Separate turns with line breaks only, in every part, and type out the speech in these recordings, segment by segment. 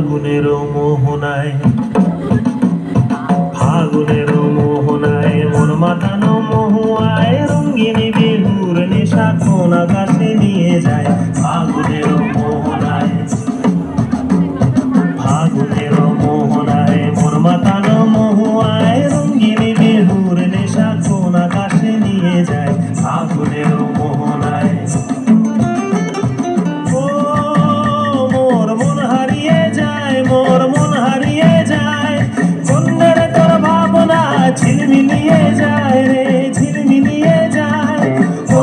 ফাগুনের মোহনায়, ফাগুনের মোহনায় মন মাতানো মহুয়ায় রঙ্গিনী বিহুর নেশা কোন আকাশে নিয়ে যায়। ফাগুনের মোহনায়, ফাগুনের মোহনায় মন মাতানো মহুয়ায় রঙ্গিনী বিহুর নেশা কোন আকাশে নিয়ে যায়। ফাগুনের মোহনায় ঝিলমিলিয়ে যায় রে, ঝিলমিলিয়ে যায়। ও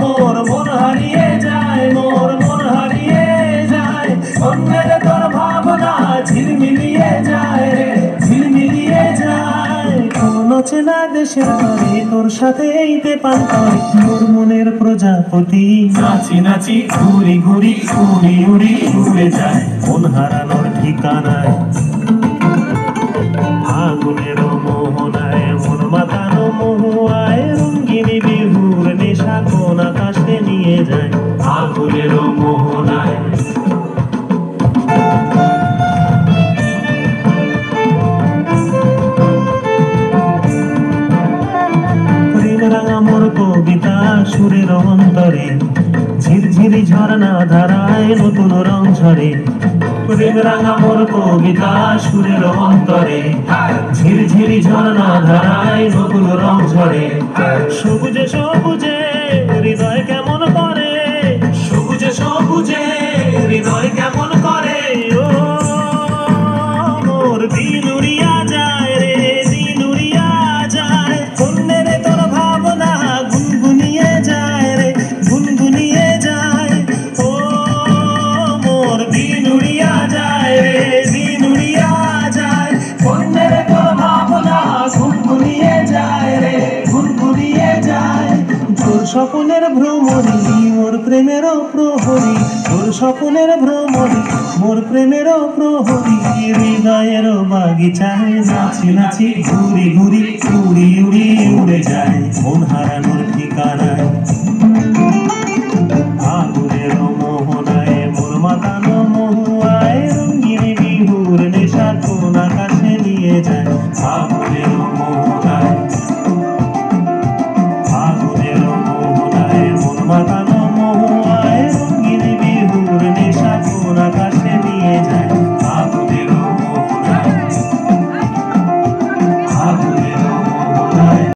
মোর মন হারিয়ে যায়, মোর মন হারিয়ে যায়। অন্যের তোর ভাবনা ঝিলমিলিয়ে যায় রে, ঝিলমিলিয়ে যায়। কোন চেনা দেশের তরে তোর সাথে এইতে পান করে তোর মনের প্রজাপতি। নাচি নাচি ঘুরি ঘুরি উড়ি উড়ি উড়ে যায় মন হারানোর ঠিকানায়। ফাগুনের মোহনায় মন মাতানো মহুয়ায় রঙ্গিনী বিহুর নেশা কোন আকাশে নিয়ে যায়। ফাগুনের মোহনায় প্রেম রাঙা মোর কবিতা সুরের অন্তরে ঝিরঝিরি ঝর্ণা ধারায় নতুন রং ঝরে। প্রেম রাঙা মোর কবিতা সুরের অন্তরে ঝিরঝিরি ঝর্ণা ধারায় নতুন রং ঝরে। সবুজে সবুজে হৃদয় কেমন করে, সবুজে সবুজে হৃদয় কেমন করে। ও মোর দিন উড়িয়া যায় রে, দিন উড়িয়া যায়। অন্যের তোর ভাবনা গুনগুনিয়ে যায় রে, গুনগুনিয়ে যায়। ও মোর দিন উড়িয়া যায় রে, দিন উড়িয়া যায়। অন্যের তোর ভাবনা গুনগুনিয়ে যায় রে, গুনগুনিয়ে যায়। তোর স্বপ্নের ভ্রমণী মোর প্রেমের প্রহরী, তোর স্বপ্নের ভ্রমণী মোর প্রেমের প্রহরী। হৃদয়ের বাগিচায় নাচি নাচি ঘুরি ঘুরি উড়ি উড়ি উড়ে যায় মন হারানোর ঠিকানায়। ফাগুনের মোহনায় মোর মাতানো মহুয়ায় রঙ্গিনী বিহুর নেশা কোন আকাশে নিয়ে যায়। ফাগুনের